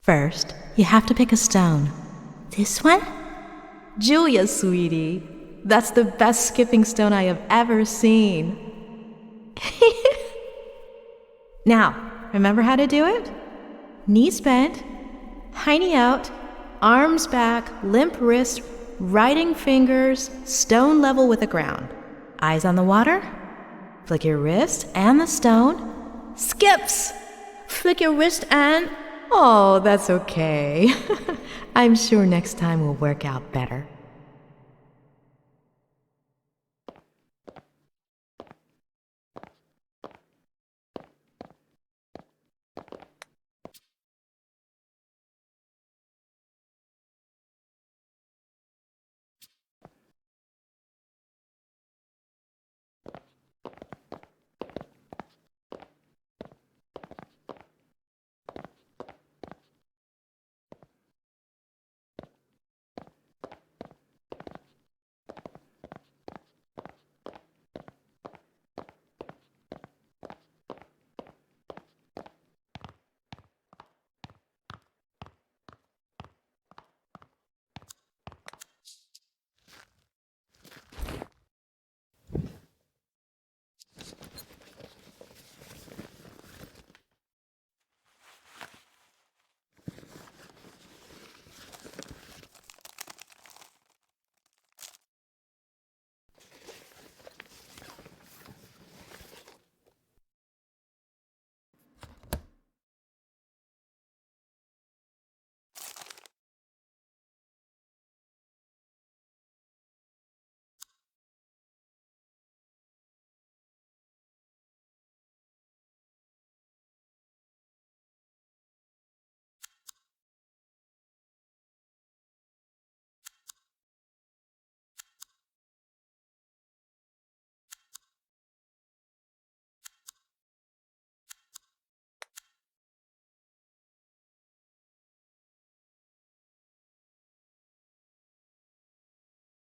First, you have to pick a stone. This one? Julia, sweetie. That's the best skipping stone I have ever seen. Now, remember how to do it? Knees bent, hiney out, arms back, limp wrist, writing fingers, stone level with the ground. Eyes on the water. Flick your wrist and the stone. Skips! Flick your wrist and... Oh, that's okay. I'm sure next time will work out better.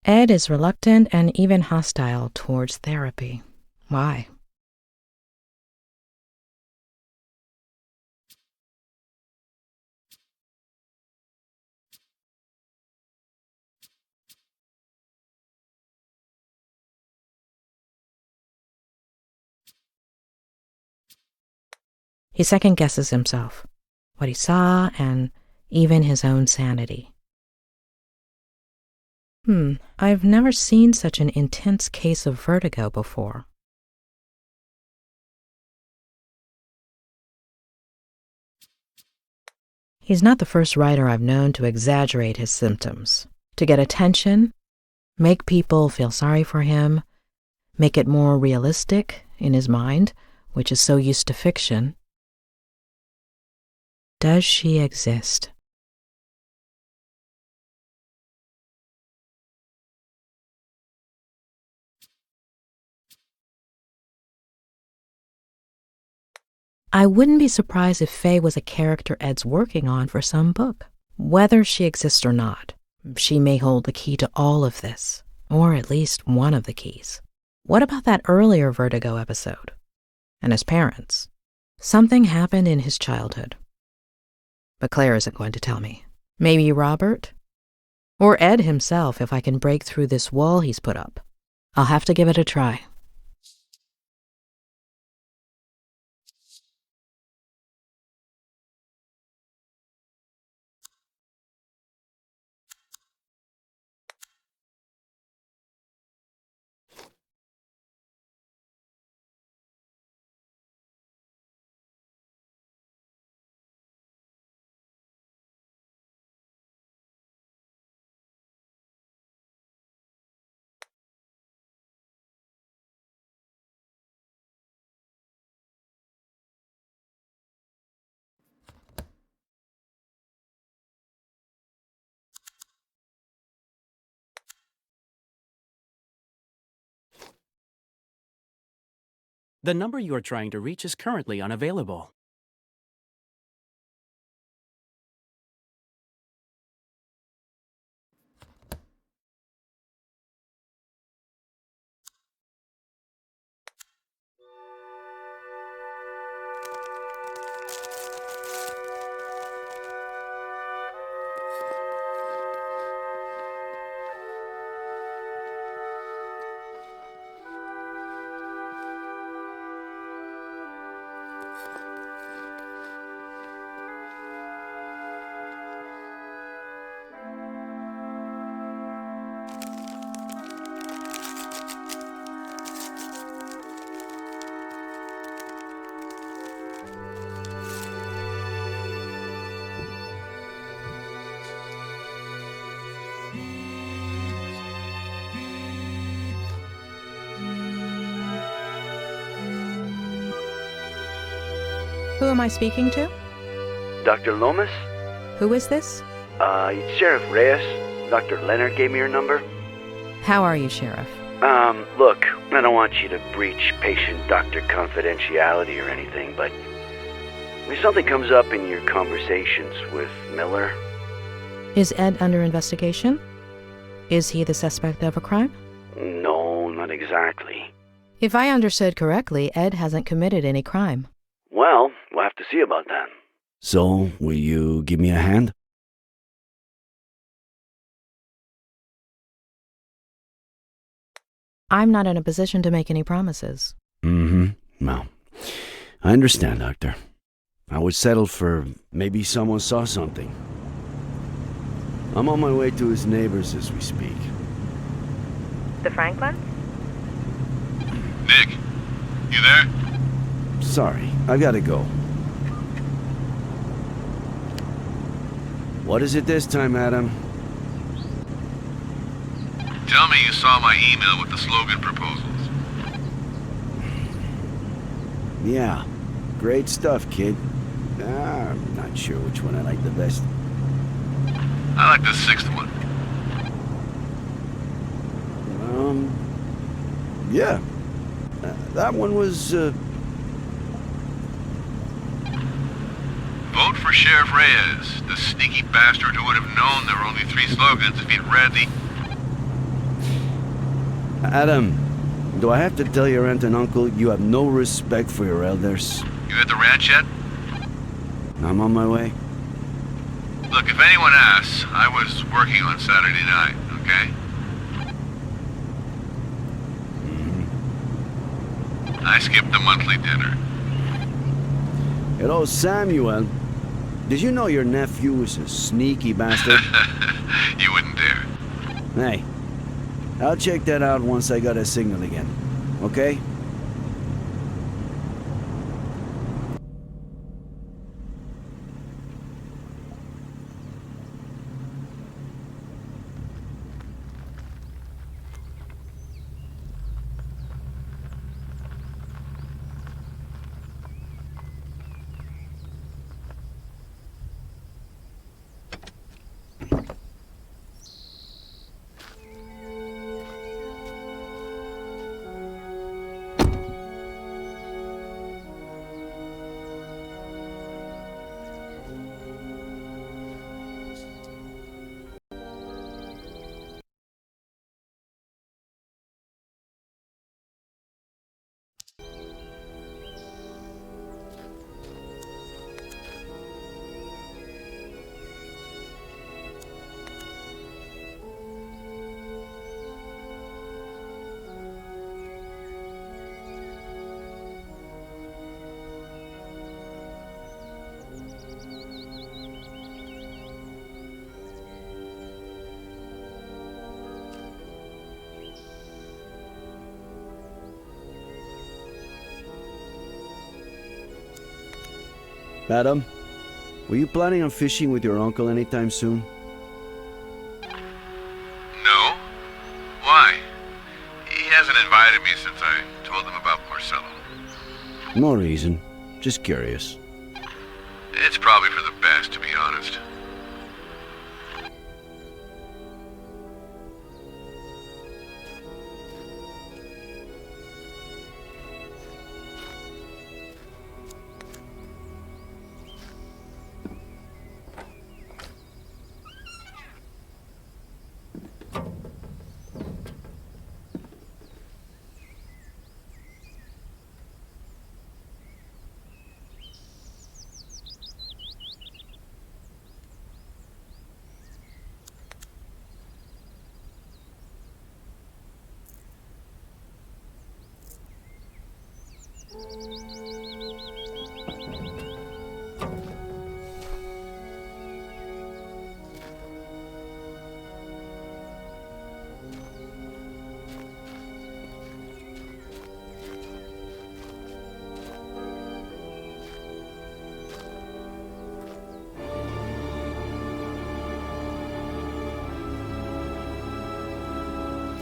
Ed is reluctant and even hostile towards therapy. Why? He second-guesses himself, what he saw, and even his own sanity. I've never seen such an intense case of vertigo before. He's not the first writer I've known to exaggerate his symptoms, to get attention, make people feel sorry for him, make it more realistic in his mind, which is so used to fiction. Does she exist? I wouldn't be surprised if Faye was a character Ed's working on for some book. Whether she exists or not, she may hold the key to all of this, or at least one of the keys. What about that earlier Vertigo episode? And his parents? Something happened in his childhood. But Claire isn't going to tell me. Maybe Robert? Or Ed himself, if I can break through this wall he's put up. I'll have to give it a try. The number you are trying to reach is currently unavailable. Who am I speaking to? Dr. Lomas? Who is this? It's Sheriff Reyes. Dr. Leonard gave me your number. How are you, Sheriff? Look, I don't want you to breach patient-doctor confidentiality or anything, but if something comes up in your conversations with Miller... Is Ed under investigation? Is he the suspect of a crime? No, not exactly. If I understood correctly, Ed hasn't committed any crime. Well, we'll have to see about that. So, will you give me a hand? I'm not in a position to make any promises. Well, I understand, Doctor. I would settle for maybe someone saw something. I'm on my way to his neighbors as we speak. The Franklin? Nick, you there? Sorry, I gotta go. What is it this time, Adam? Tell me you saw my email with the slogan proposals. Yeah, great stuff, kid. I'm not sure which one I like the best. I like the sixth one. Yeah. That one was, Vote for Sheriff Reyes, the sneaky bastard who would have known there were only 3 slogans if he'd read the... Adam, do I have to tell your aunt and uncle you have no respect for your elders? You at the ranch yet? I'm on my way. Look, if anyone asks, I was working on Saturday night, okay? I skipped the monthly dinner. Hello, Samuel. Did you know your nephew is a sneaky bastard? You wouldn't dare. Hey, I'll check that out once I got a signal again. Okay? Adam, were you planning on fishing with your uncle anytime soon? No? Why? He hasn't invited me since I told him about Marcelo. No reason. Just curious. It's probably for the best, to be honest.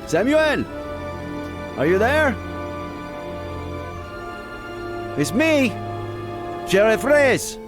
Samuel! Are you there? It's me! Sheriff Reyes!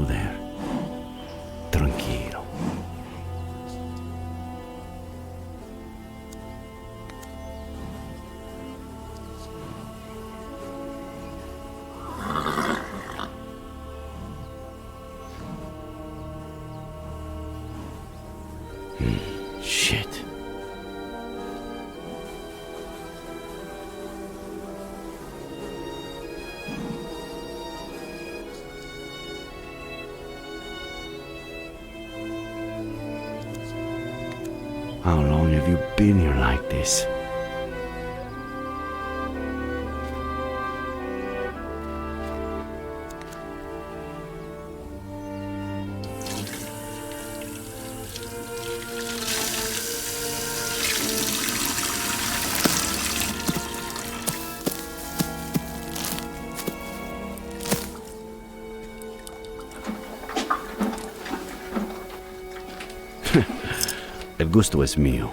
There. Tranquilo. Shit. How long have you been here like this? El gusto es mío.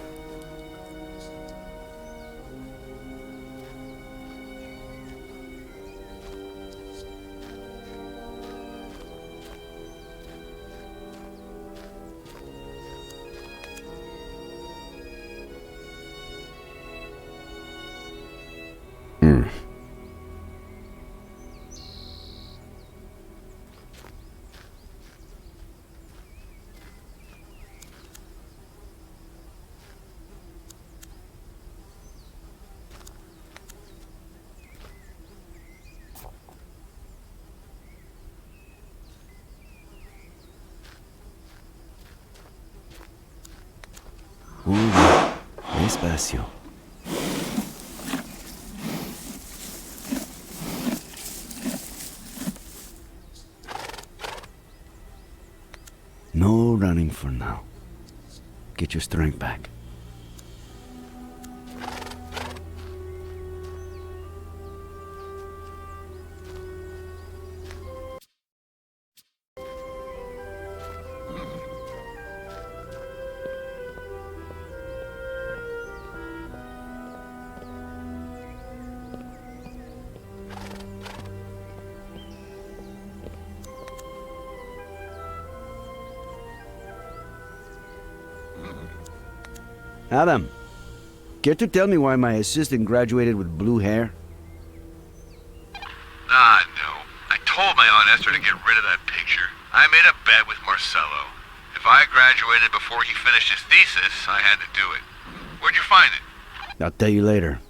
Despacio. No running for now. Get your strength back. Adam, care to tell me why my assistant graduated with blue hair? No. I told my Aunt Esther to get rid of that picture. I made a bet with Marcello. If I graduated before he finished his thesis, I had to do it. Where'd you find it? I'll tell you later.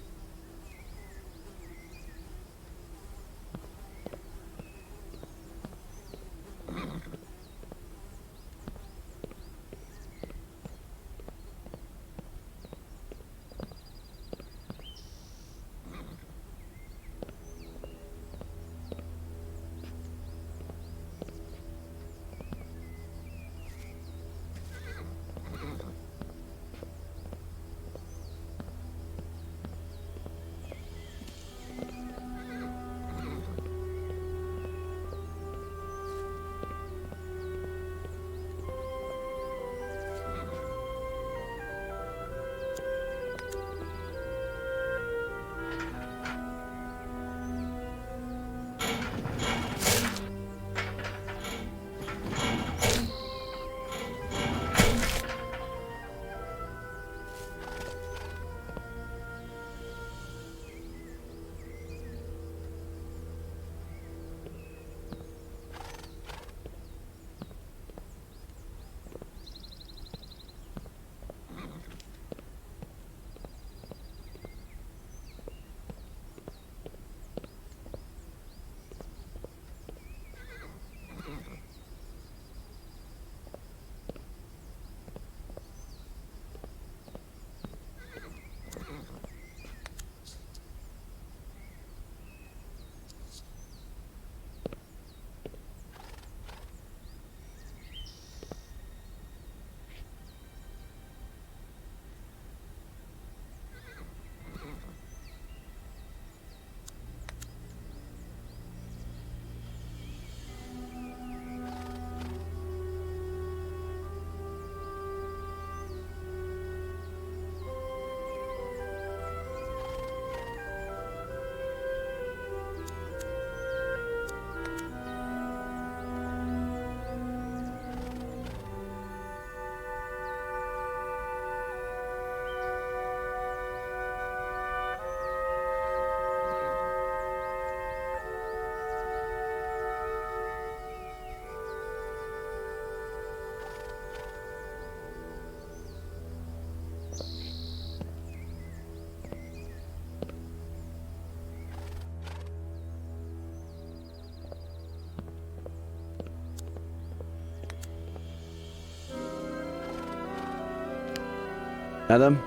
Adam?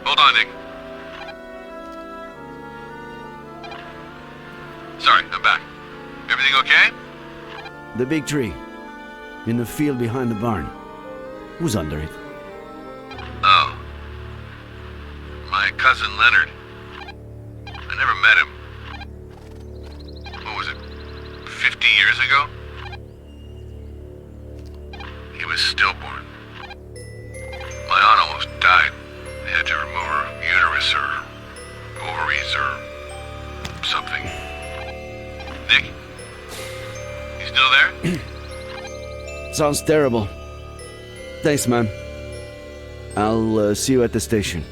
Hold on, Nick. Sorry, I'm back. Everything okay? The big tree. In the field behind the barn. Who's under it? Oh. My cousin Leonard. I never met him. What was it? 50 years ago? He was stillborn. My aunt almost died. They had to remove her uterus or ovaries or something. Nick? You still there? Sounds terrible. Thanks, man. I'll see you at the station.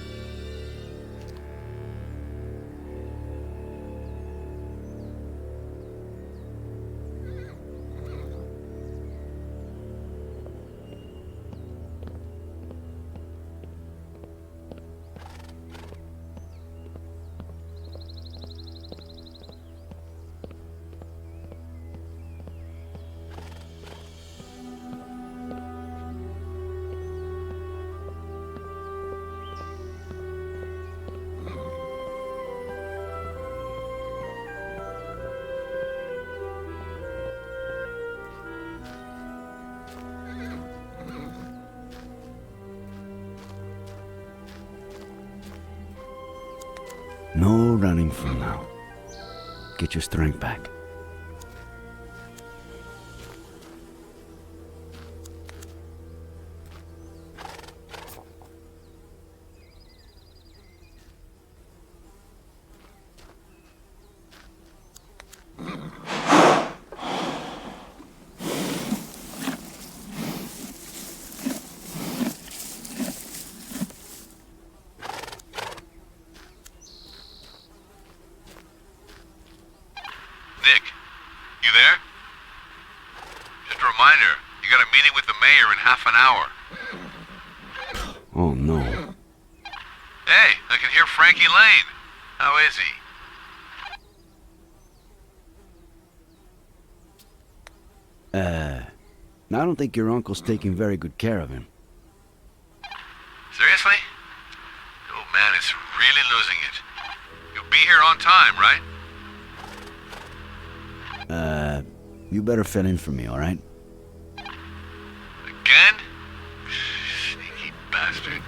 No running from now. Get your strength back. Nick, you there? Just a reminder, you got a meeting with the mayor in half an hour. Oh no. Hey, I can hear Frankie Lane. How is he? I don't think your uncle's taking very good care of him. Seriously? The old man is really losing it. You'll be here on time, right? You better fill in for me, alright? Again? Sneaky bastard.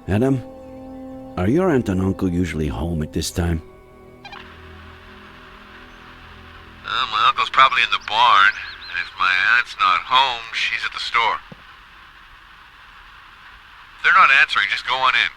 Adam, are your aunt and uncle usually home at this time? My uncle's probably in the barn, and if my aunt's not home, she's at the store. If they're not answering, just go on in.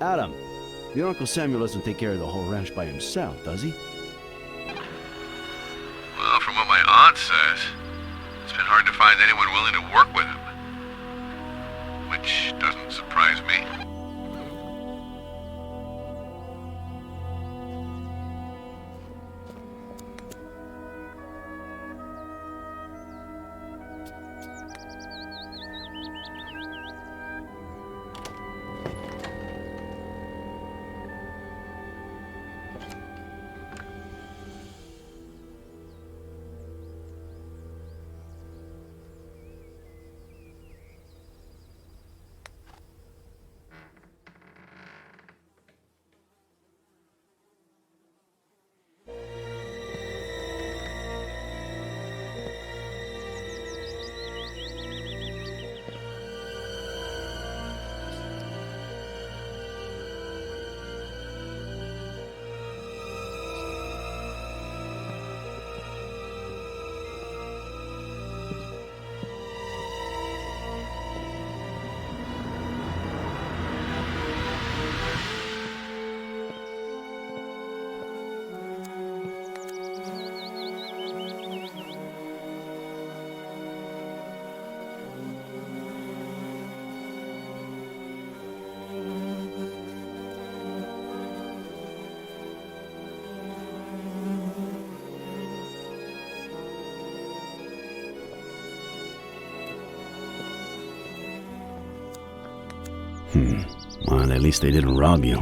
Adam, your Uncle Samuel doesn't take care of the whole ranch by himself, does he? Well, from what my aunt says, it's been hard to find anyone willing to work with him. Which doesn't surprise me. Well, at least they didn't rob you.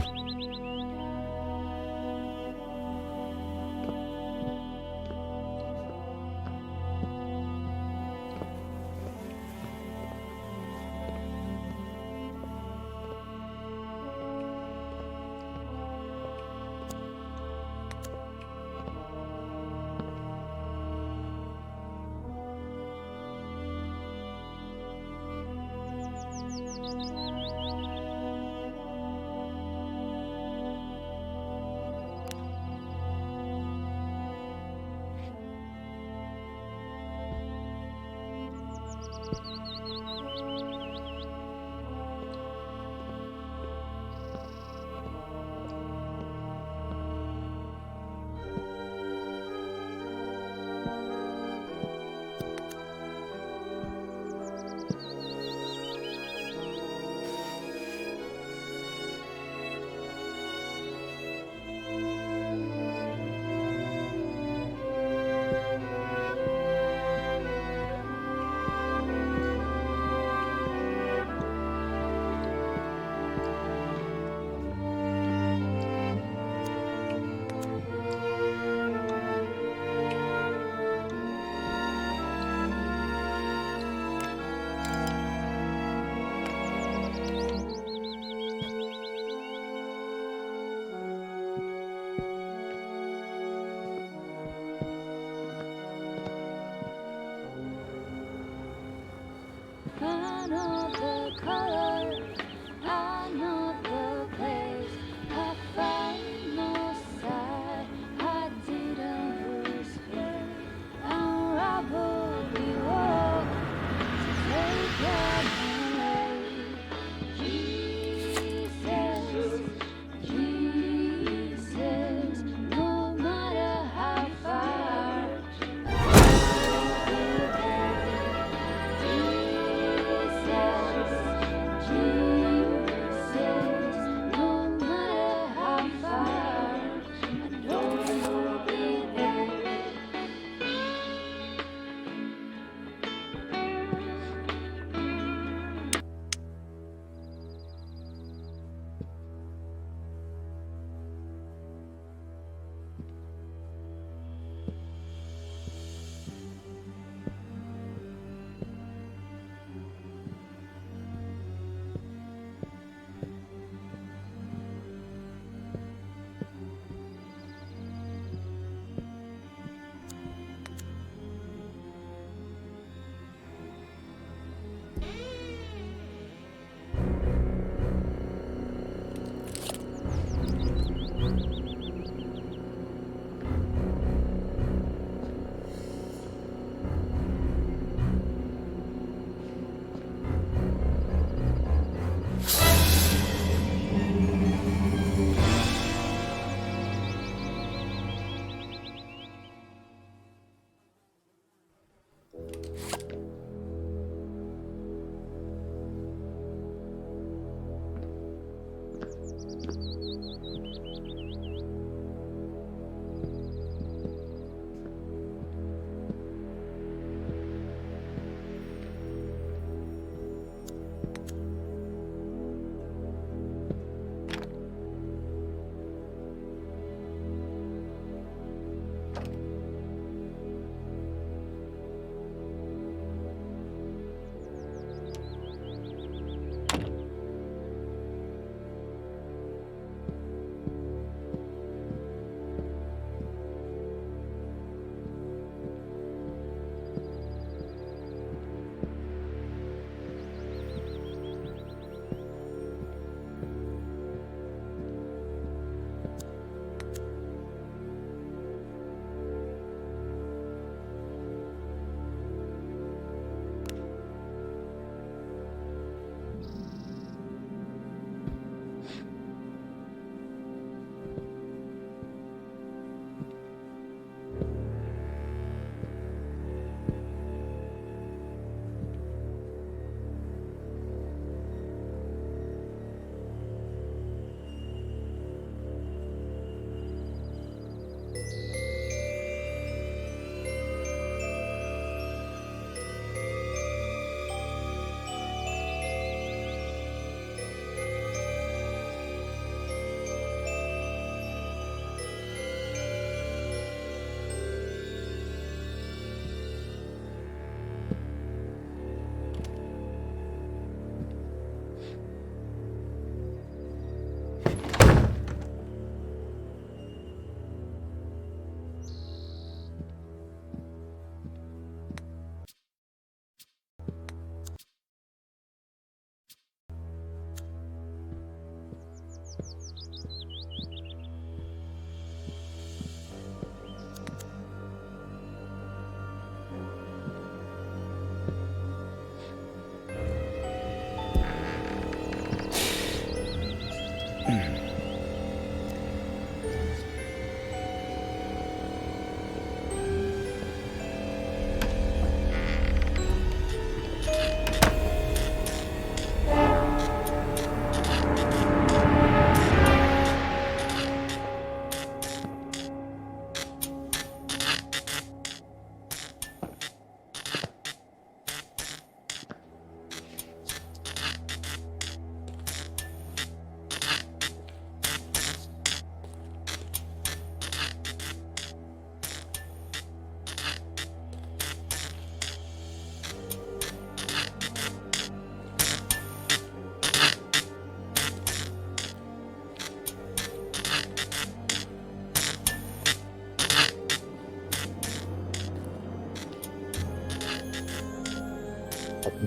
Nick,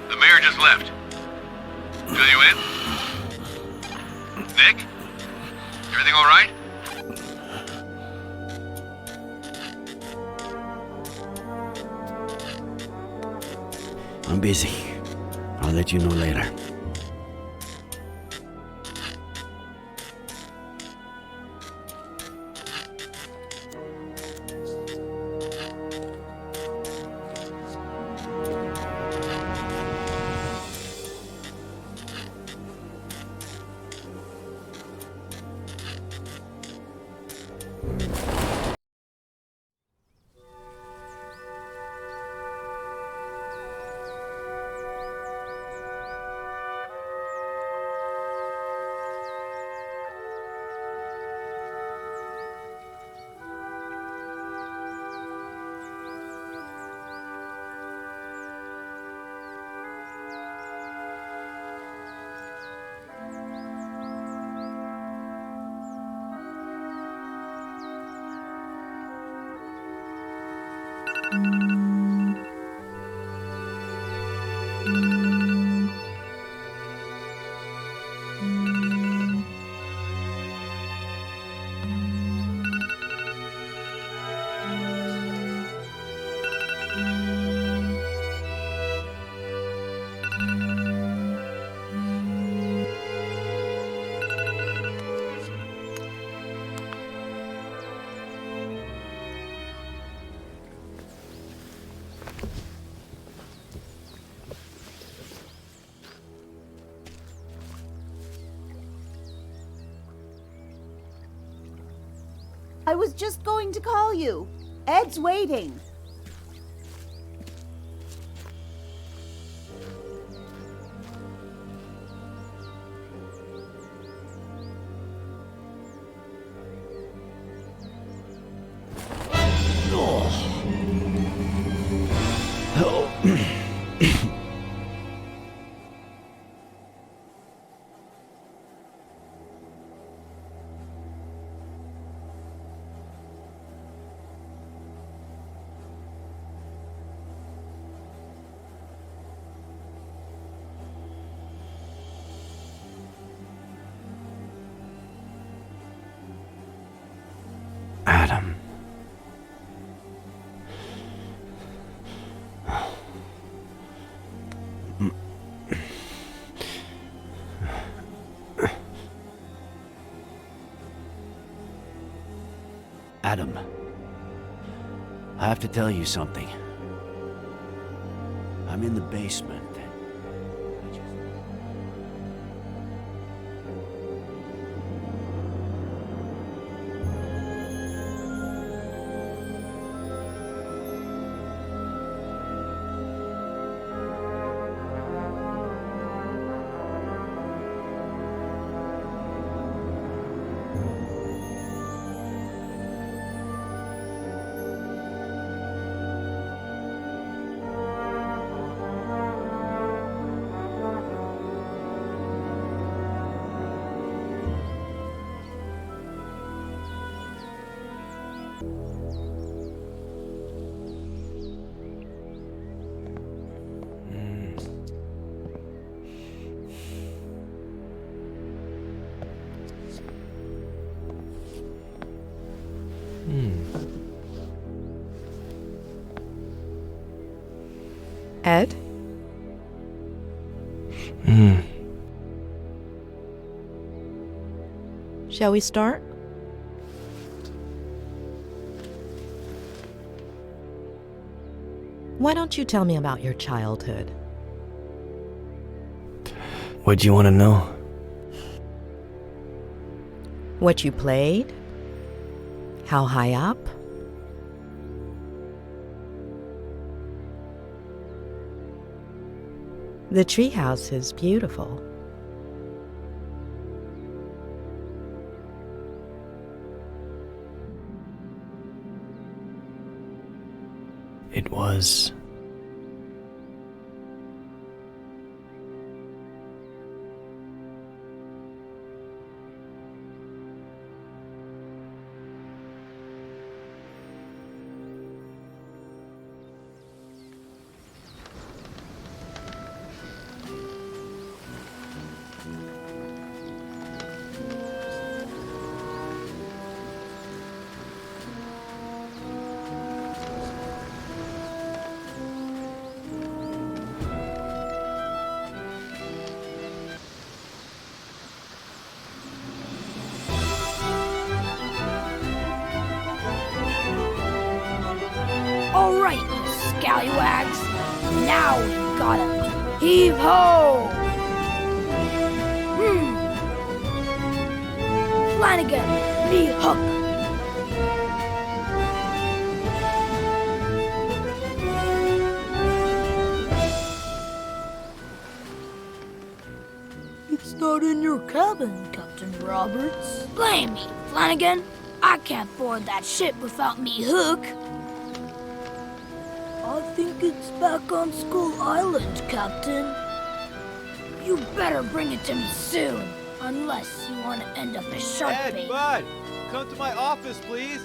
the mayor just left. Fill you in? Nick? Everything all right? I'm busy. I'll let you know later. I was just going to call you. Ed's waiting. Adam. Adam, I have to tell you something. I'm in the basement. Ed? Shall we start? Why don't you tell me about your childhood? What do you want to know? What you played? How high up? The treehouse is beautiful. It was. scallywags. Now we got him. Heave ho! Flanagan, me hook. It's not in your cabin, Captain Roberts. Blame me, Flanagan. I can't board that ship without me hook. I think it's back on Skull Island, Captain. You better bring it to me soon, unless you want to end up as shark bait. Ed, Bud, come to my office, please.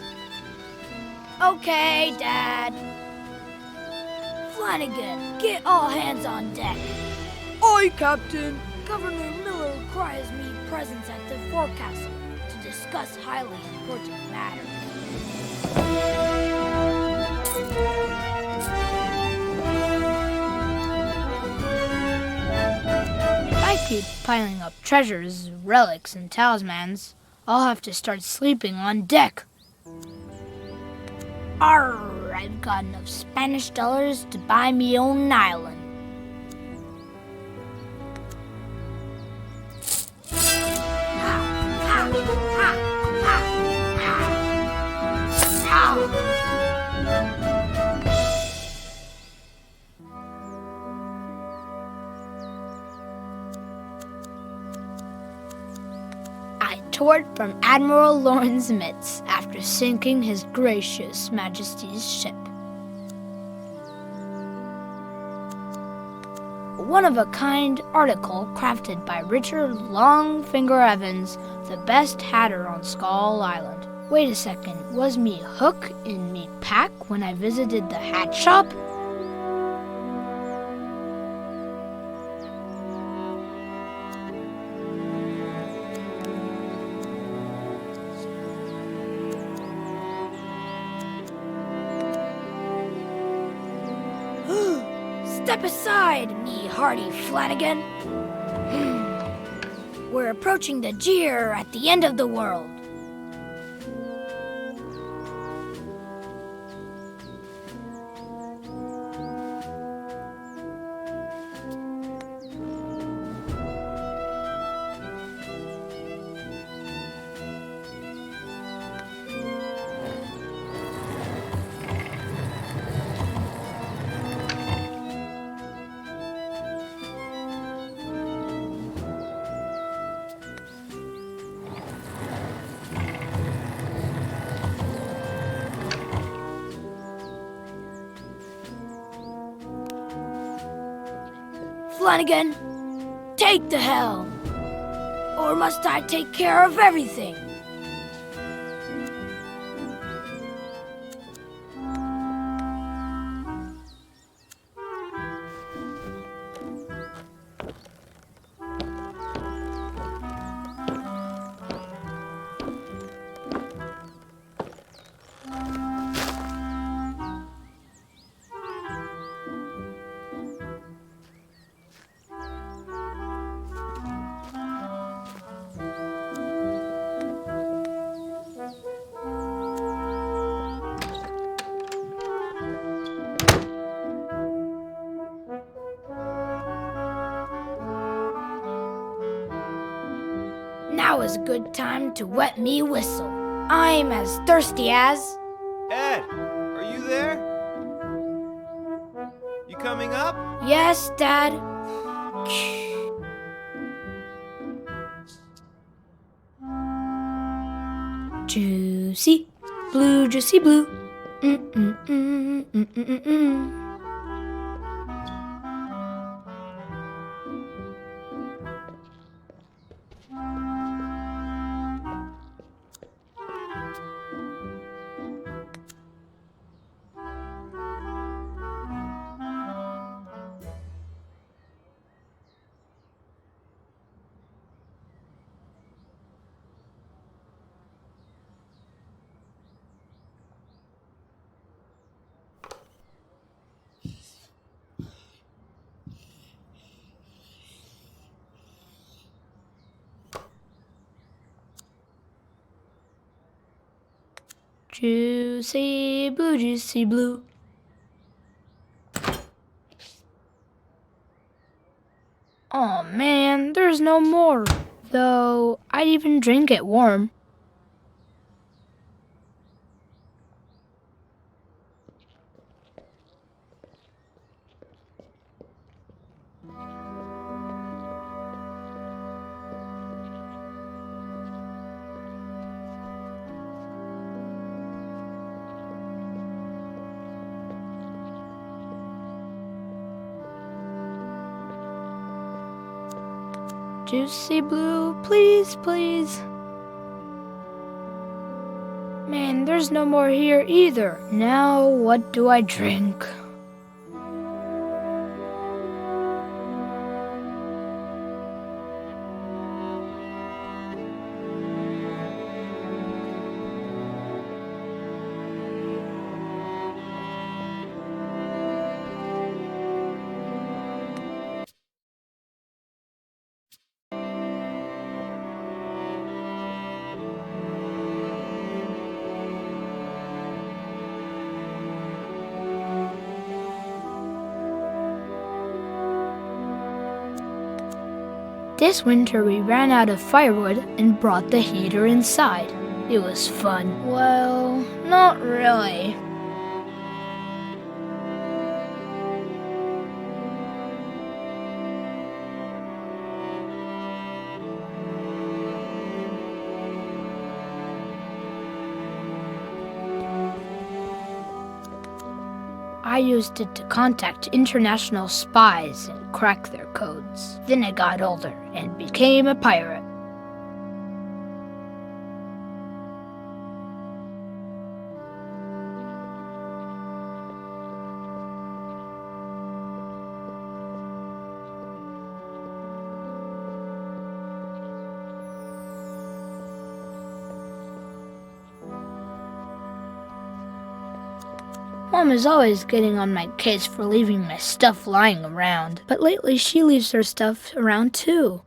Okay, Dad. Flanagan, get all hands on deck. Aye, Captain. Governor Miller requires me presence at the forecastle to discuss highly important matters. I keep piling up treasures, relics, and talismans. I'll have to start sleeping on deck. Arr, I've got enough Spanish dollars to buy me own island. I toured from Admiral Lawrence Mitz after sinking His Gracious Majesty's ship. A one-of-a-kind article crafted by Richard Longfinger Evans, the best hatter on Skull Island. Wait a second, was me hook in me pack when I visited the hat shop? Step aside, me hardy Flanagan. We're approaching the jeer at the end of the world. Flanagan, take the helm. Or must I take care of everything? Now is a good time to wet me whistle. I'm as thirsty as... Ed, are you there? You coming up? Yes, Dad. Juicy blue, juicy blue. Mm-mm-mm-mm-mm-mm-mm. Juicy blue, juicy blue. Aw, man, there's no more. Though, I'd even drink it warm. Juicy blue, please, please. Man, there's no more here either. Now, what do I drink? This winter we ran out of firewood and brought the heater inside. It was fun. Well, not really. I used it to contact international spies and crack their codes. Then I got older and became a pirate. Mom is always getting on my case for leaving my stuff lying around, but lately she leaves her stuff around too.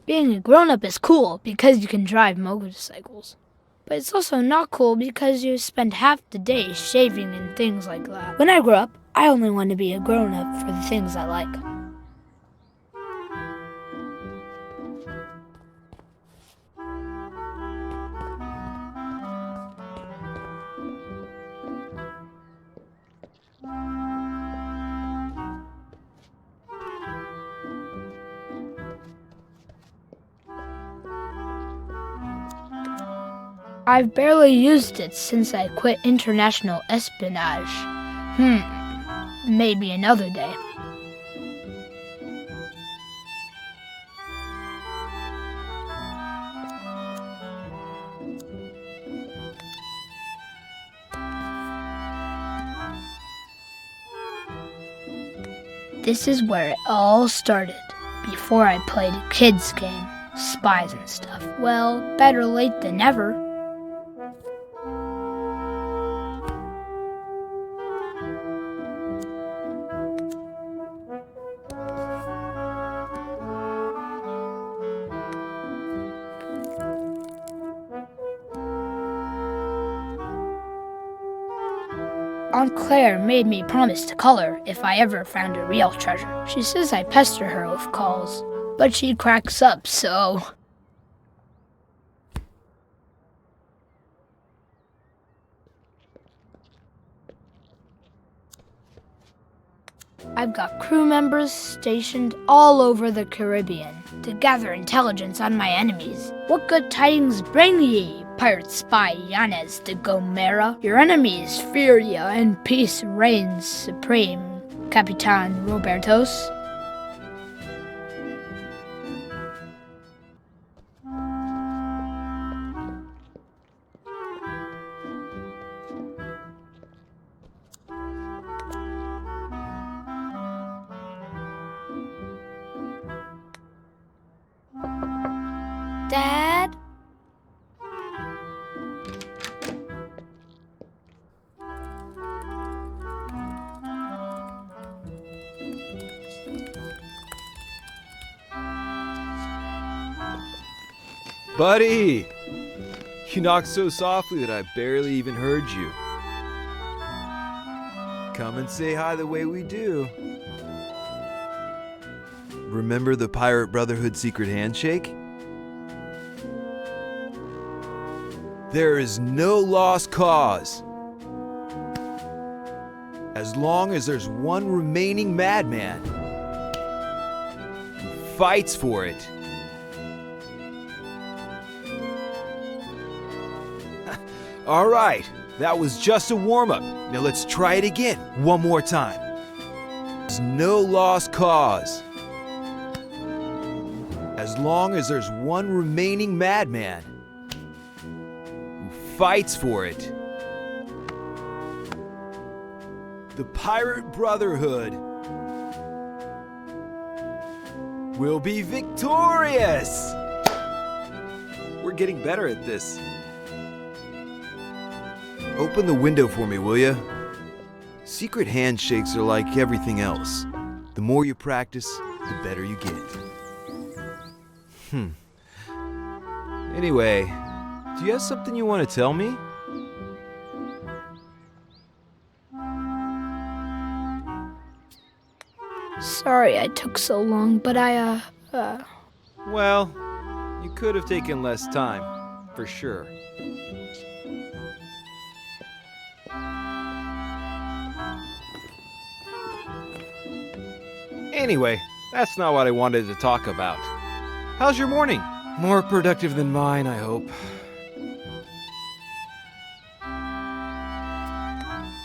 Being a grown-up is cool because you can drive motorcycles. But it's also not cool because you spend half the day shaving and things like that. When I grow up, I only want to be a grown-up for the things I like. I've barely used it since I quit international espionage. Maybe another day. This is where it all started, before I played a kid's game, spies and stuff. Well, better late than never. Aunt Claire made me promise to call her if I ever found a real treasure. She says I pester her with calls, but she cracks up, so... I've got crew members stationed all over the Caribbean to gather intelligence on my enemies. What good tidings bring ye, pirate spy Yanez de Gomera? Your enemies fear ye, and peace reigns supreme, Capitan Robertos. Dad? Buddy! You knocked so softly that I barely even heard you. Come and say hi the way we do. Remember the Pirate Brotherhood secret handshake? There is no lost cause. As long as there's one remaining madman who fights for it. All right, that was just a warm-up. Now let's try it again, one more time. There's no lost cause. As long as there's one remaining madman who fights for it. The Pirate Brotherhood will be victorious! We're getting better at this. Open the window for me, will ya? Secret handshakes are like everything else. The more you practice, the better you get. Anyway, do you have something you want to tell me? Sorry I took so long, but Well, you could have taken less time, for sure. Anyway, that's not what I wanted to talk about. How's your morning? More productive than mine, I hope.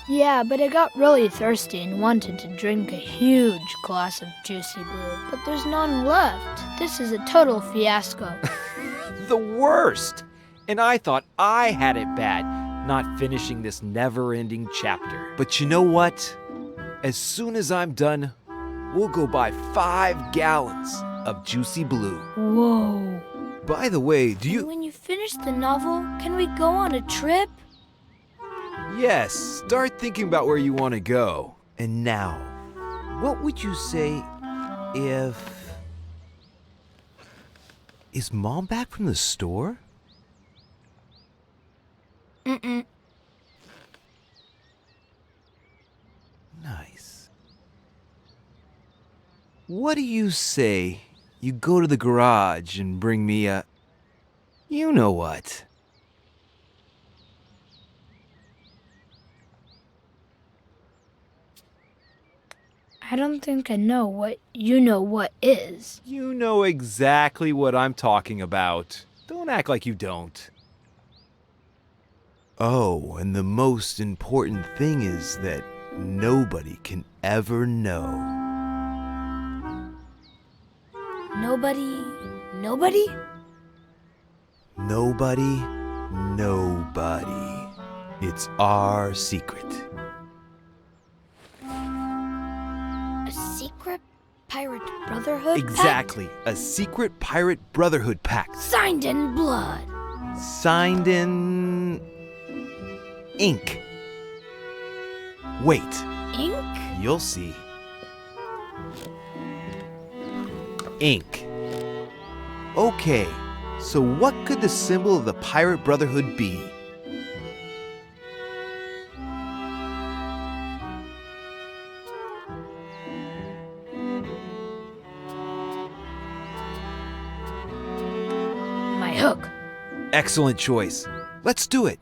Yeah, but I got really thirsty and wanted to drink a huge glass of juicy blue, but there's none left. This is a total fiasco. The worst! And I thought I had it bad, not finishing this never-ending chapter. But you know what? As soon as I'm done, we'll go buy 5 gallons of juicy blue. Whoa. By the way, do you... When you finish the novel, can we go on a trip? Yes, start thinking about where you want to go. And now, what would you say if... Is Mom back from the store? Mm-mm. Nice. What do you say you go to the garage and bring me a... You know what? I don't think I know what you know what is. You know exactly what I'm talking about. Don't act like you don't. Oh, and the most important thing is that nobody can ever know. Nobody? Nobody. It's our secret. A secret pirate brotherhood Exactly. pact? A secret pirate brotherhood pact. Signed in blood. Signed in... ink. Wait. Ink? You'll see. Ink. Okay, so what could the symbol of the Pirate Brotherhood be? My hook. Excellent choice. Let's do it.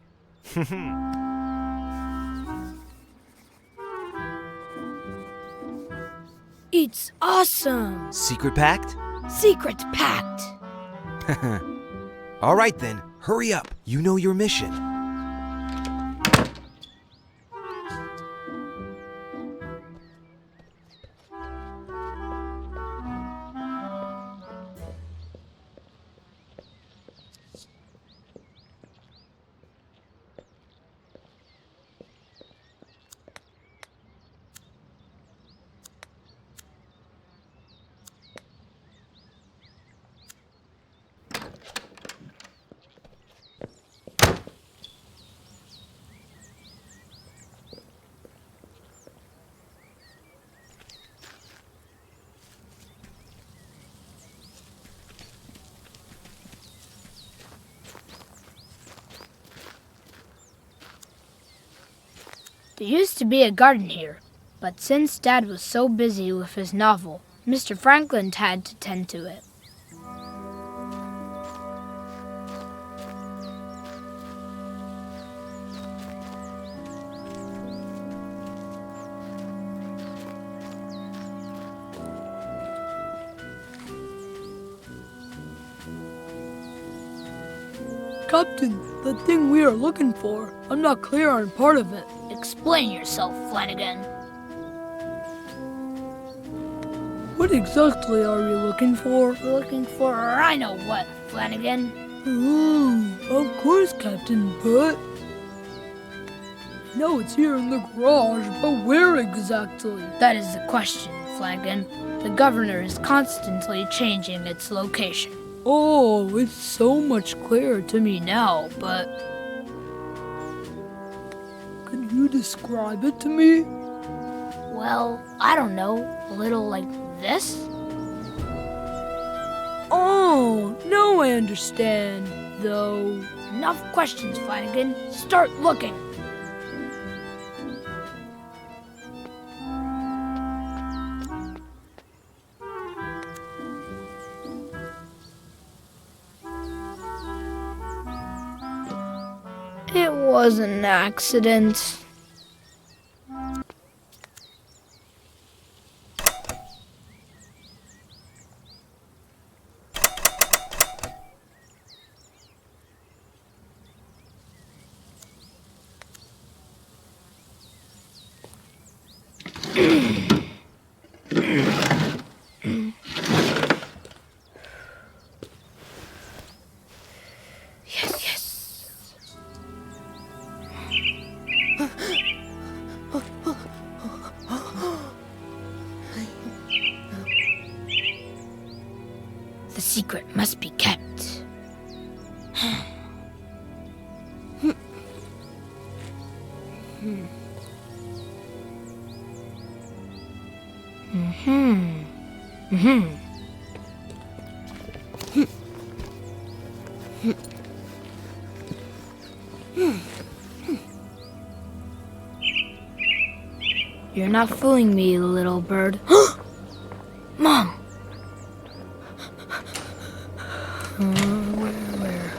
It's awesome. Secret pact? Secret pact. All right then, hurry up. You know your mission. There used to be a garden here, but since Dad was so busy with his novel, Mr. Franklin had to tend to it. Captain, the thing we are looking for, I'm not clear on part of it. Explain yourself, Flanagan. What exactly are we looking for? Looking for I know what, Flanagan. Of course, Captain, but... No, it's here in the garage, but where exactly? That is the question, Flanagan. The governor is constantly changing its location. Oh, it's so much clearer to me now, but... Could you describe it to me? Well, I don't know. A little like this? Oh, now I understand, though. Enough questions, Flanagan. Start looking. It was an accident. The secret must be kept. You're not fooling me, little bird. Mom! Where?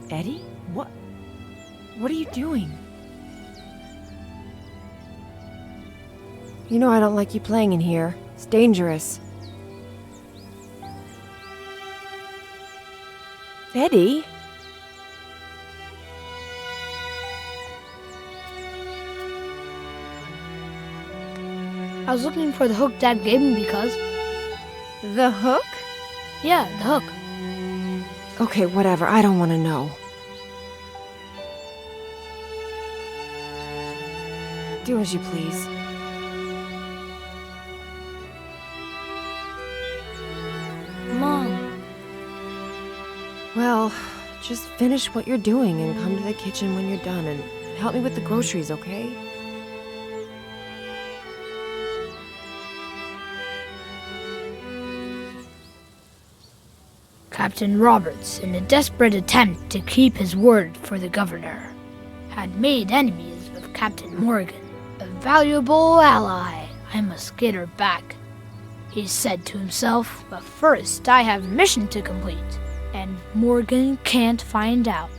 Eddie? What are you doing? You know I don't like you playing in here. It's dangerous. Eddie? I was looking for the hook Dad gave me because... The hook? Yeah, the hook. Okay, whatever. I don't want to know. Do as you please. Mom. Well, just finish what you're doing and come to the kitchen when you're done and help me with the groceries, okay? Captain Roberts, in a desperate attempt to keep his word for the governor, had made enemies with Captain Morgan, a valuable ally. I must get her back, he said to himself, but first I have a mission to complete. and Morgan can't find out.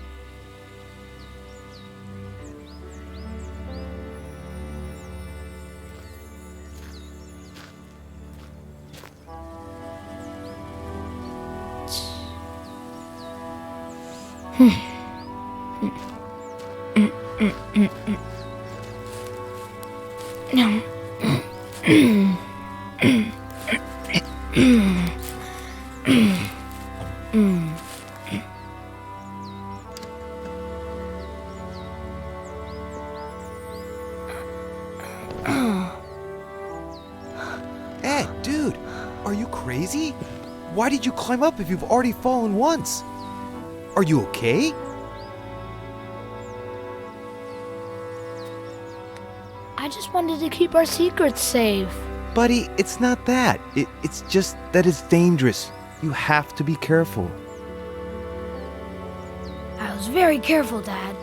Ed, dude, are you crazy? Why did you climb up if you've already fallen once? Are you okay? I just wanted to keep our secrets safe. Buddy, it's not that. It's just that it's dangerous. You have to be careful. I was very careful, Dad.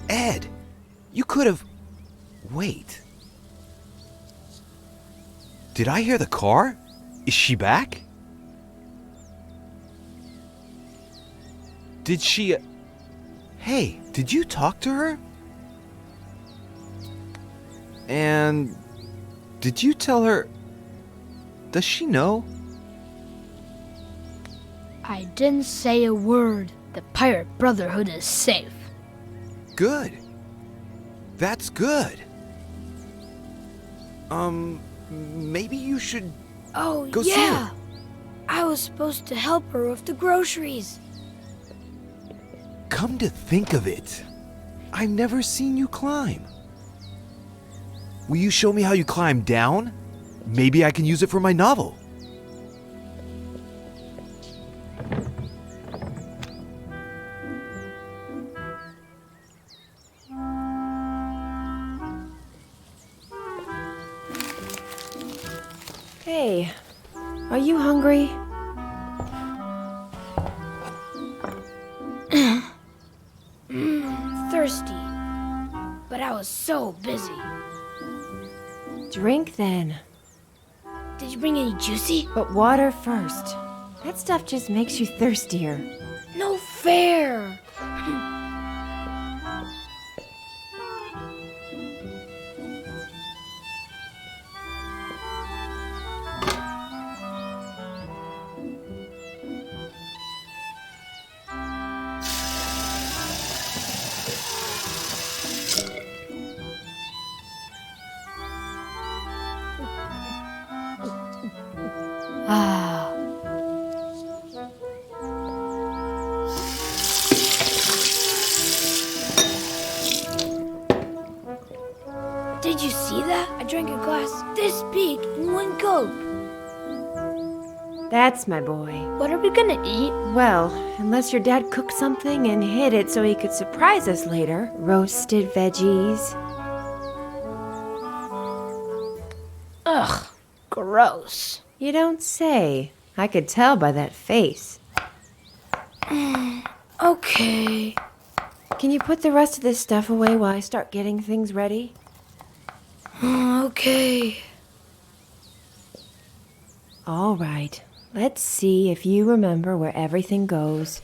Ed, you could have... Wait. Did I hear the car? Is she back? Did she... Hey, did you talk to her? And... did you tell her... Does she know? I didn't say a word. The Pirate Brotherhood is safe. Good. That's good. Maybe you should... Oh, go see yeah. her. I was supposed to help her with the groceries. Come to think of it, I've never seen you climb. Will you show me how you climb down? Maybe I can use it for my novel. Hey, are you hungry? Thirsty. But I was so busy. Drink then. Did you bring any juicy? But water first. That stuff just makes you thirstier. No fair. Ah. Did you see that? I drank a glass this big in one gulp. That's my boy. What are we gonna eat? Well, unless your dad cooked something and hid it so he could surprise us later. Roasted veggies. Ugh, gross. You don't say. I could tell by that face. Okay. Can you put the rest of this stuff away while I start getting things ready? Okay. All right. Let's see if you remember where everything goes.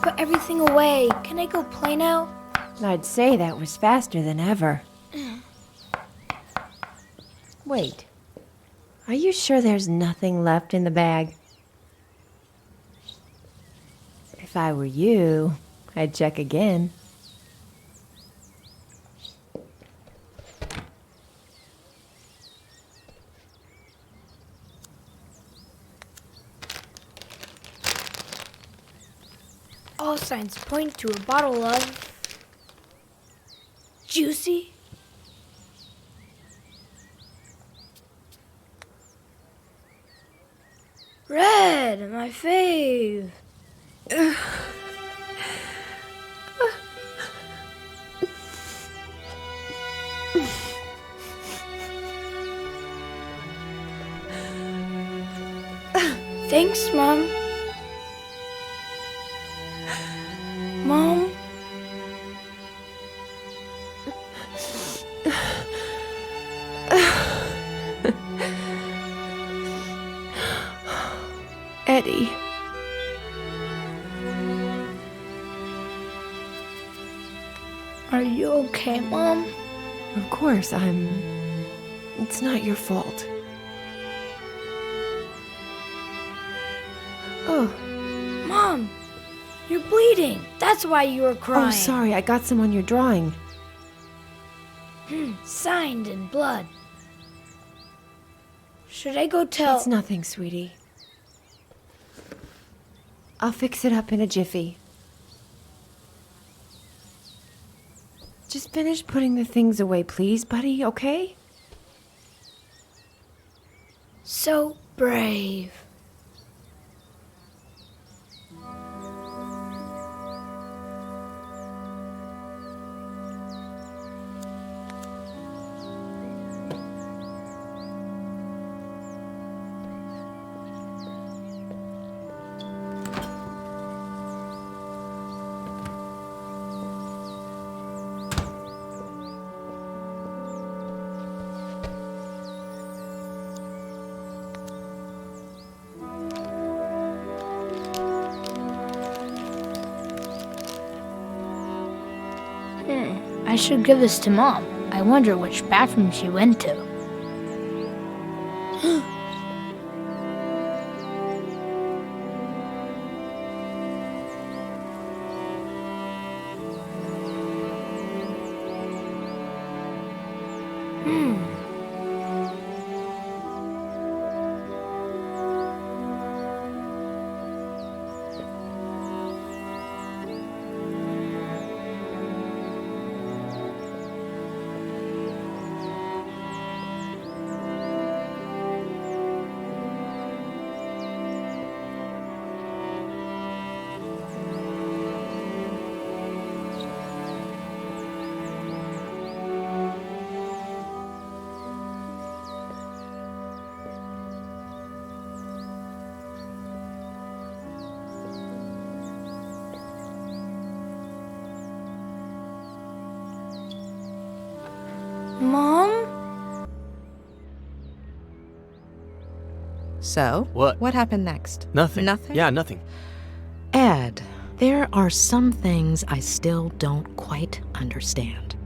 put everything away. Can I go play now? I'd say that was faster than ever. Wait. Are you sure there's nothing left in the bag? If I were you, I'd check again. All signs point to a bottle of... Juicy? Red, my fave. Thanks, Mom. Mom? Eddie. Are you okay, Mom? Of course, It's not your fault. Oh. Mom! You're bleeding. That's why you were crying. Oh, sorry. I got some on your drawing. Signed in blood. Should I go tell... It's nothing, sweetie. I'll fix it up in a jiffy. Just finish putting the things away, please, buddy, okay? So brave. I should give this to Mom. I wonder which bathroom she went to. Mom? So? What happened next? Nothing. Nothing? Yeah, nothing. Ed, there are some things I still don't quite understand.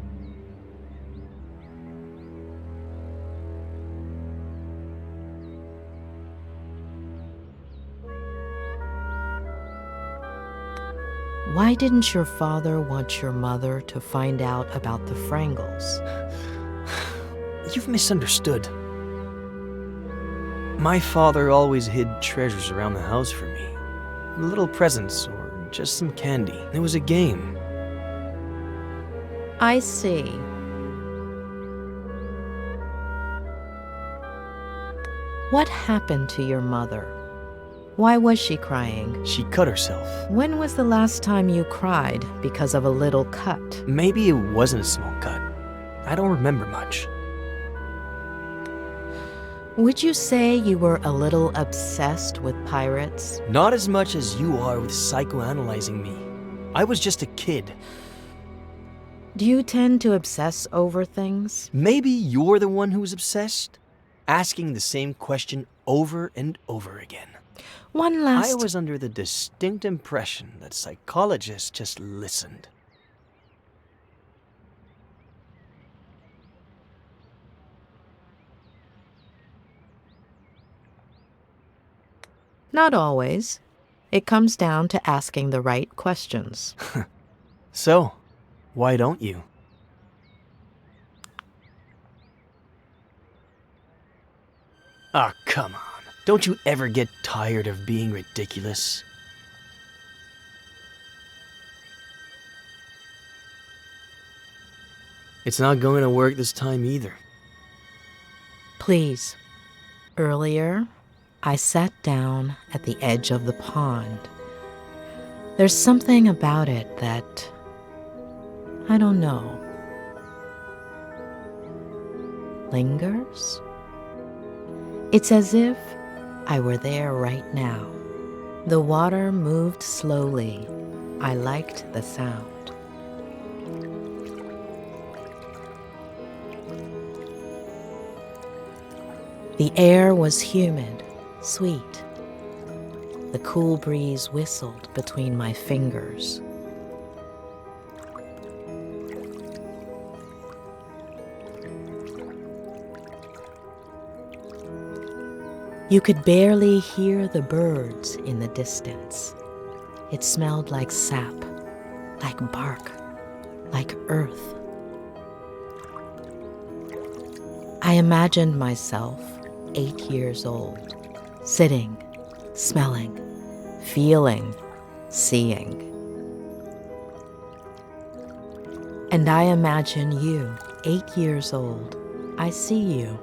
Why didn't your father want your mother to find out about the Frangles? You've misunderstood. My father always hid treasures around the house for me. Little presents or just some candy. It was a game. I see. What happened to your mother? Why was she crying? She cut herself. When was the last time you cried because of a little cut? Maybe it wasn't a small cut. I don't remember much. Would you say you were a little obsessed with pirates? Not as much as you are with psychoanalyzing me. I was just a kid. Do you tend to obsess over things? Maybe you're the one who's obsessed, asking the same question over and over again. One last... I was under the distinct impression that psychologists just listened. Not always. It comes down to asking the right questions. So, why don't you? Ah, come on. Don't you ever get tired of being ridiculous? It's not going to work this time either. Please. Earlier, I sat down at the edge of the pond. There's something about it that... I don't know. Lingers? It's as if I were there right now. The water moved slowly. I liked the sound. The air was humid, sweet. The cool breeze whistled between my fingers. You could barely hear the birds in the distance. It smelled like sap, like bark, like earth. I imagined myself 8 years old, sitting, smelling, feeling, seeing. And I imagine you, 8 years old. I see you.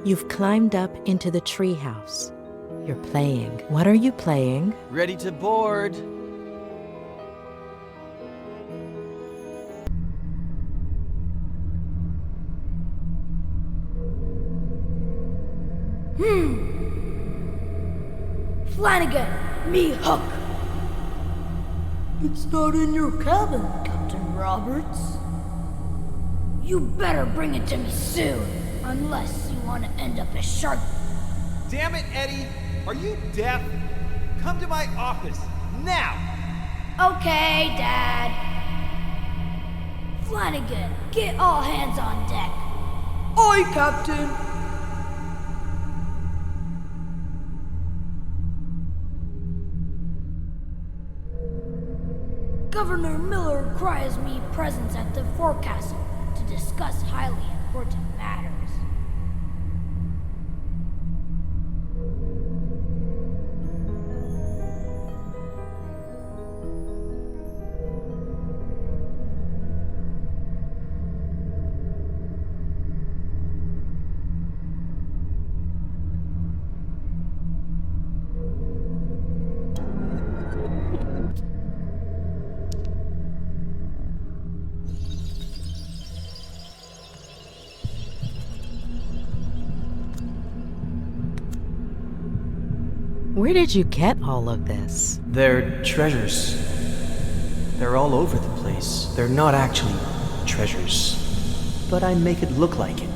You've climbed up into the treehouse. You're playing. What are you playing? Ready to board. Flanagan, me Hook. It's not in your cabin, Captain Roberts. You better bring it to me soon, unless you want to end up as shark. Damn it, Eddie! Are you deaf? Come to my office, now! Okay, Dad. Flanagan, get all hands on deck. Aye, Captain. Governor Miller requires me presence at the forecastle to discuss highly important matters. Where did you get all of this? They're treasures. They're all over the place. They're not actually treasures, but I make it look like it.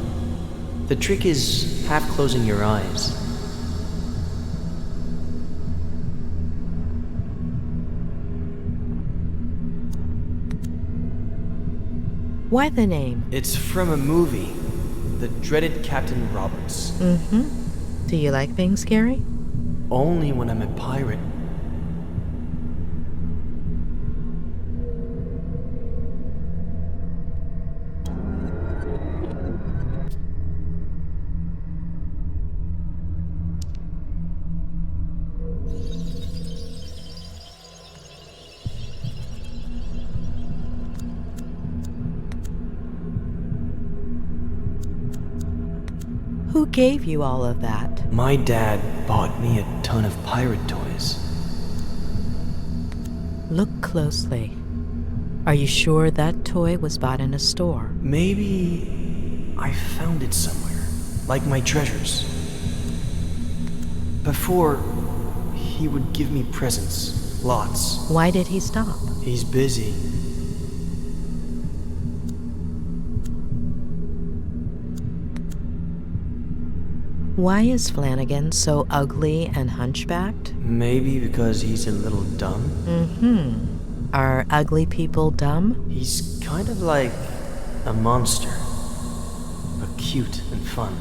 The trick is half closing your eyes. Why the name? It's from a movie, The Dreaded Captain Roberts. Mm-hmm. Do you like being scary? Only when I'm a pirate. Who gave you all of that? My dad bought me a ton of pirate toys. Look closely. Are you sure that toy was bought in a store? Maybe I found it somewhere, like my treasures. Before, he would give me presents, lots. Why did he stop? He's busy. Why is Flanagan so ugly and hunchbacked? Maybe because he's a little dumb? Mm-hmm. Are ugly people dumb? He's kind of like a monster, but cute and fun.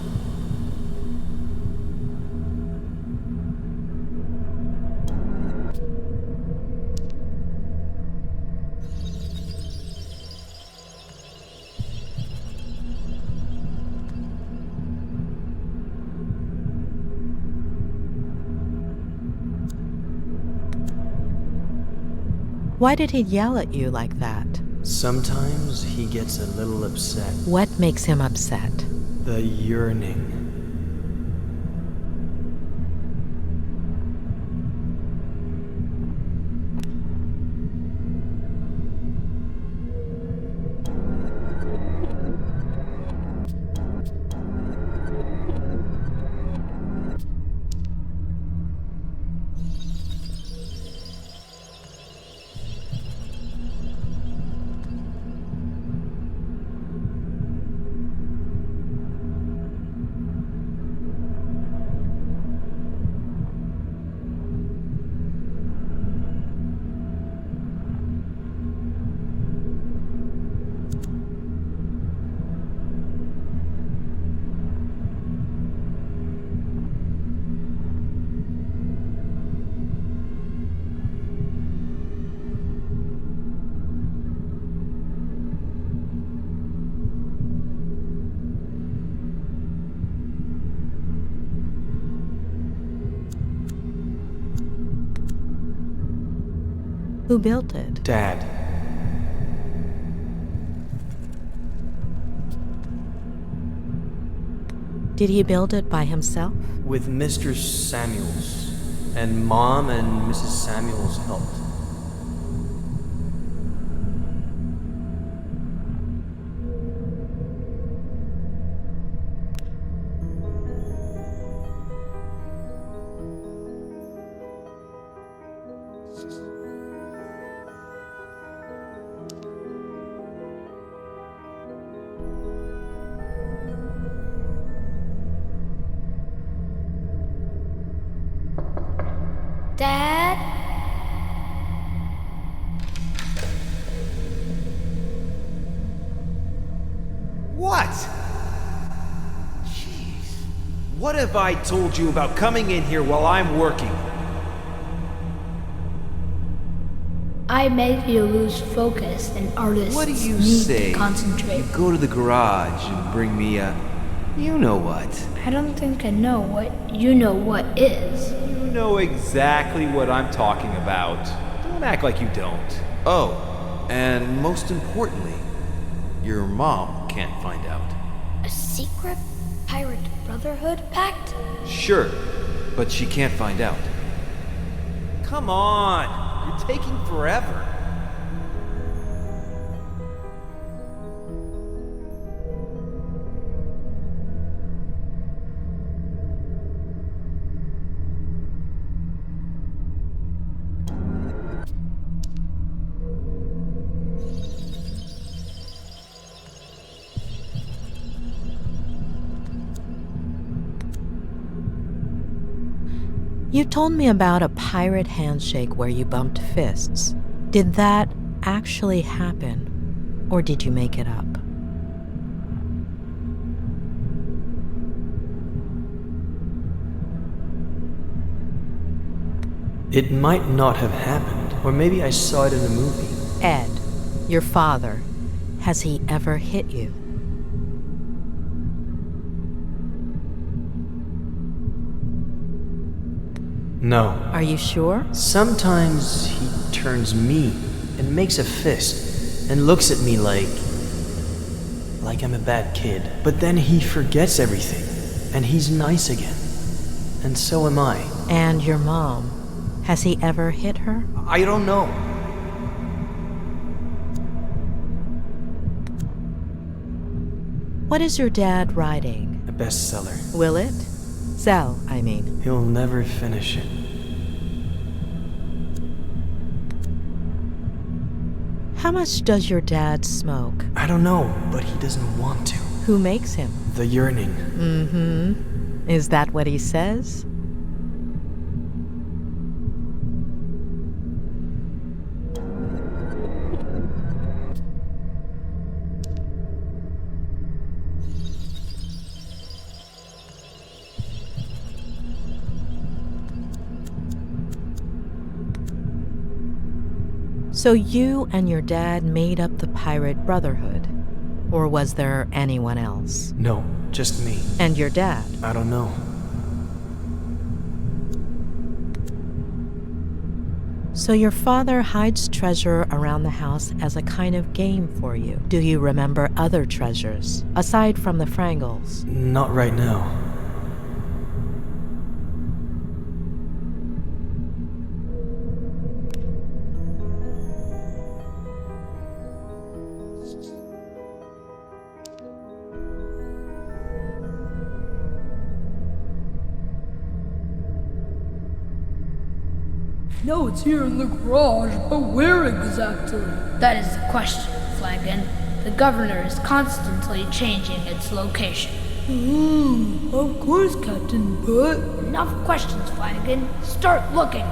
Why did he yell at you like that? Sometimes he gets a little upset. What makes him upset? The yearning. Who built it? Dad. Did he build it by himself? With Mr. Samuels. And Mom and Mrs. Samuels helped. Dad? What? Jeez. What have I told you about coming in here while I'm working? I make you lose focus and artists What do you need say? to concentrate. You go to the garage and bring me a... You know what? I don't think I know what you know what is. You know exactly what I'm talking about. Don't act like you don't. Oh, and most importantly, your mom can't find out. A secret pirate brotherhood pact? Sure, but she can't find out. Come on, you're taking forever. You told me about a pirate handshake where you bumped fists. Did that actually happen, or did you make it up? It might not have happened, or maybe I saw it in a movie. Ed, your father, has he ever hit you? No. Are you sure? Sometimes he turns mean and makes a fist and looks at me like I'm a bad kid. But then he forgets everything and he's nice again. And so am I. And your mom, has he ever hit her? I don't know. What is your dad writing? A bestseller. Will it? Sell, I mean. He'll never finish it. How much does your dad smoke? I don't know, but he doesn't want to. Who makes him? The yearning. Mm-hmm. Is that what he says? So you and your dad made up the Pirate Brotherhood? Or was there anyone else? No, just me. And your dad? I don't know. So your father hides treasure around the house as a kind of game for you. Do you remember other treasures, aside from the Frangles? Not right now. No, it's here in the garage, but where exactly? That is the question, Flagon. The governor is constantly changing its location. Of course, Captain, but... Enough questions, Flagon. Start looking.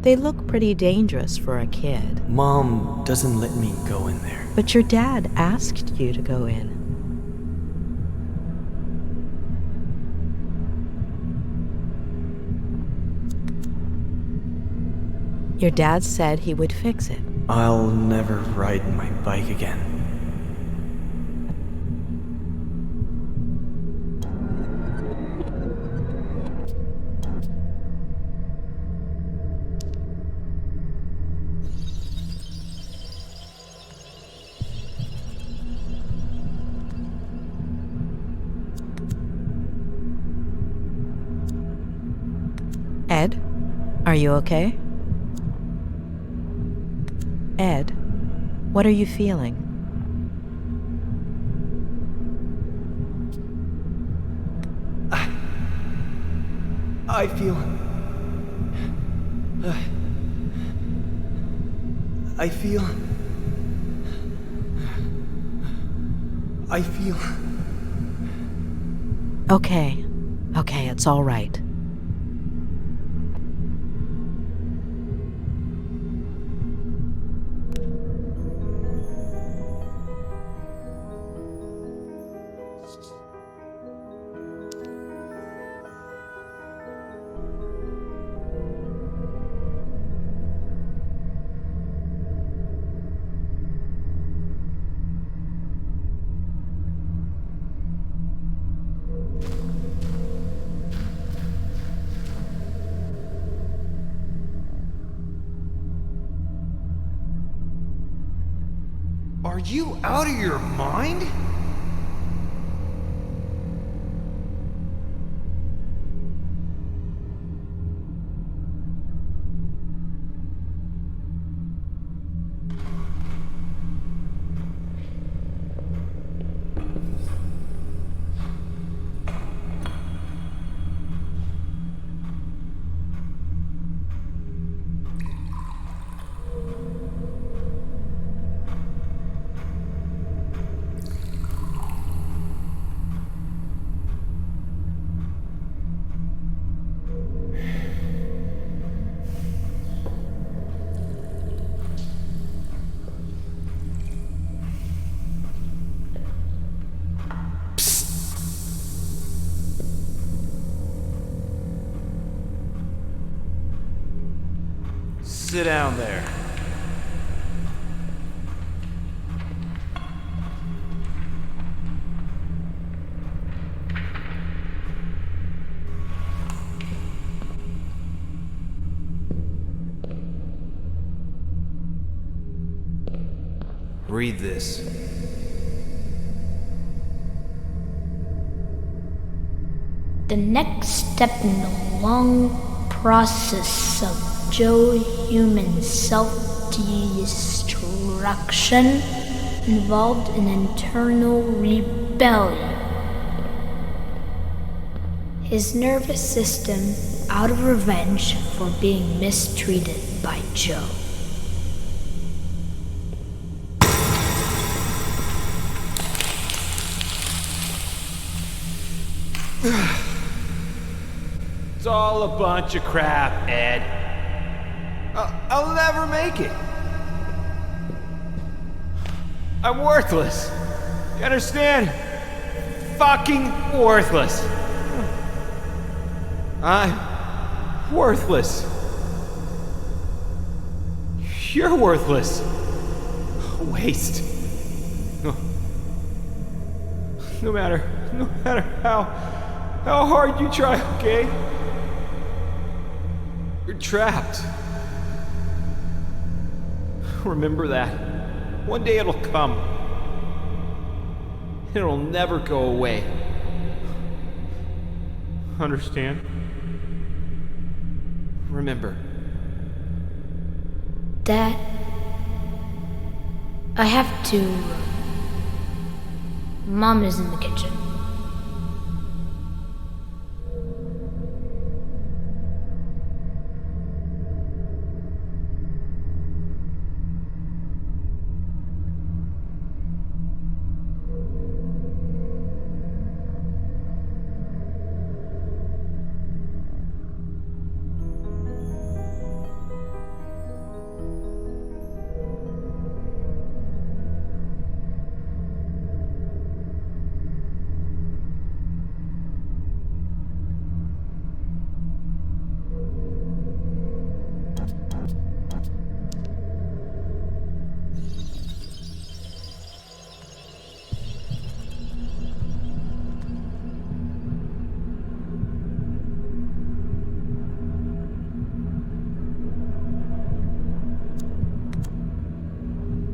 They look pretty dangerous for a kid. Mom doesn't let me go in there. But your dad asked you to go in. Your dad said he would fix it. I'll never ride my bike again. Ed, are you okay? Ed, what are you feeling? I feel... Okay, it's all right. Are you out of your mind? Sit down there. Read this. The next step in the long process of Joe human self-destruction involved an internal rebellion. His nervous system out of revenge for being mistreated by Joe. It's all a bunch of crap, Ed. I'll never make it. I'm worthless. You understand? Fucking worthless. I'm worthless. You're worthless. Waste. No matter how hard you try, okay? You're trapped. Remember that. One day it'll come. It'll never go away. Understand? Remember. Dad, I have to. Mom is in the kitchen.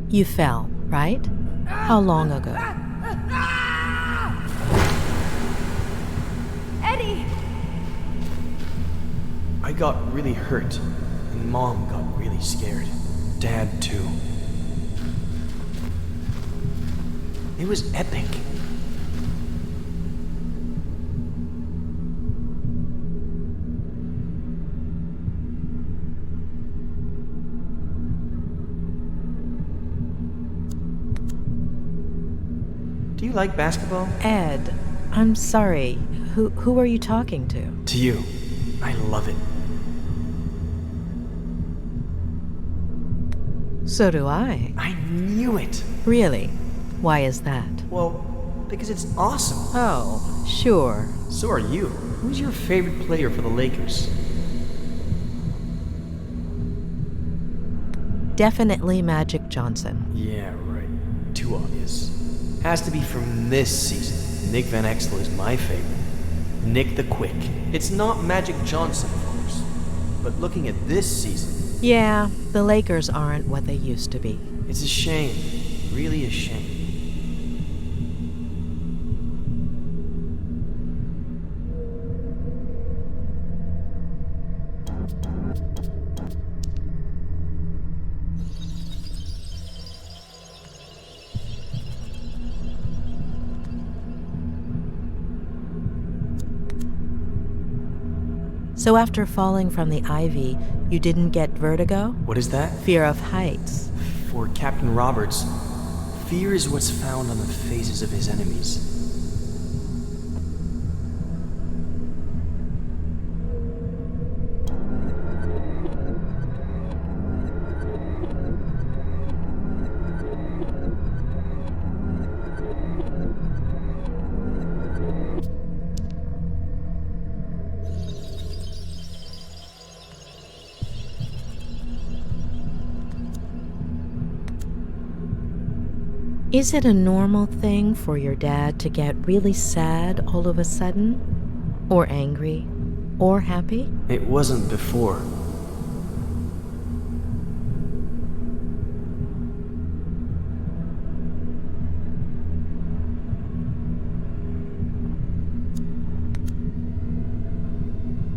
You fell, right? How long ago? Eddie! I got really hurt, and Mom got really scared. Dad, too. It was epic. Do you like basketball? Ed, I'm sorry. Who are you talking to? To you. I love it. So do I. I knew it. Really? Why is that? Well, because it's awesome. Oh, sure. So are you. Who's your favorite player for the Lakers? Definitely Magic Johnson. Yeah, right. Too obvious. Has to be from this season. Nick Van Exel is my favorite. Nick the Quick. It's not Magic Johnson, of course. But looking at this season... Yeah, the Lakers aren't what they used to be. It's a shame. Really a shame. So after falling from the ivy, you didn't get vertigo? What is that? Fear of heights. For Captain Roberts, fear is what's found on the faces of his enemies. Is it a normal thing for your dad to get really sad all of a sudden? Or angry? Or happy? It wasn't before.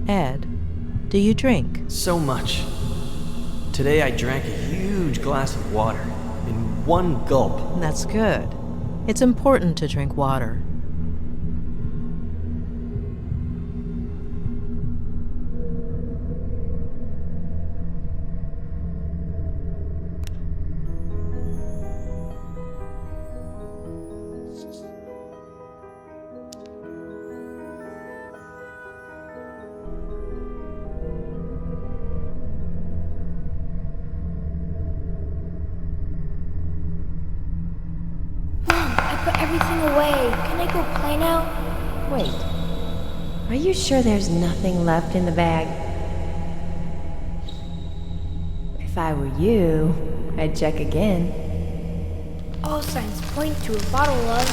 Ed, do you drink? So much. Today I drank a huge glass of water in one gulp. That's good. It's important to drink water. Everything away. Can I go play now? Wait. Are you sure there's nothing left in the bag? If I were you, I'd check again. All signs point to a bottle of...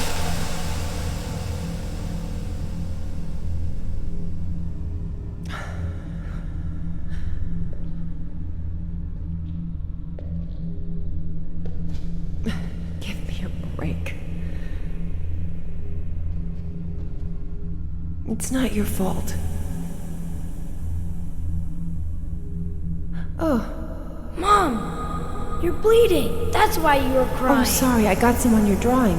Give me a break. It's not your fault. Oh. Mom! You're bleeding! That's why you were crying. Oh, sorry, I got some on your drawing.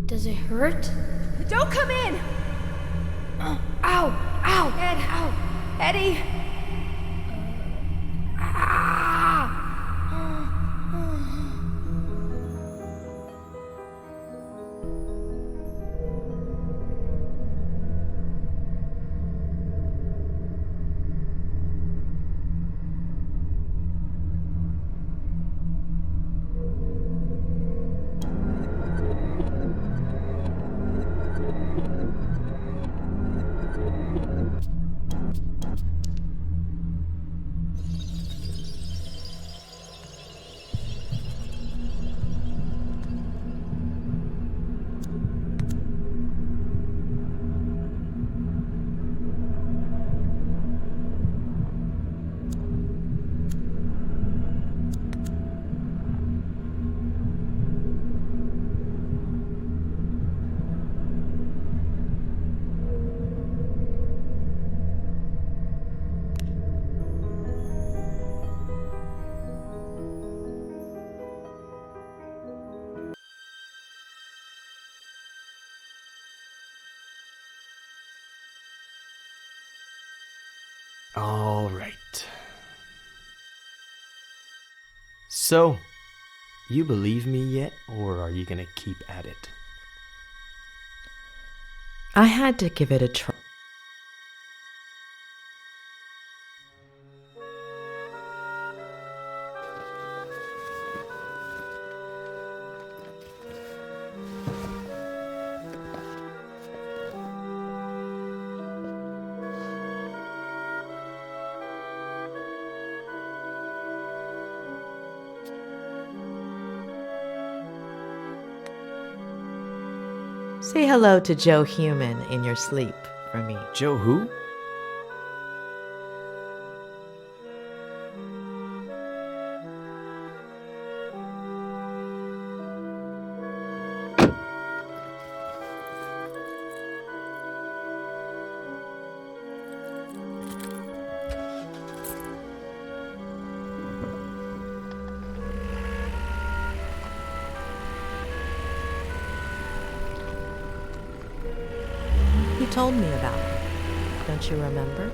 Does it hurt? Don't come in! Ow! Ow! Ed! Ow! Eddie! All right. So, you believe me yet, or are you gonna keep at it? I had to give it a try. Say hello to Joe Human in your sleep for me. Joe who? You told me about it. Don't you remember?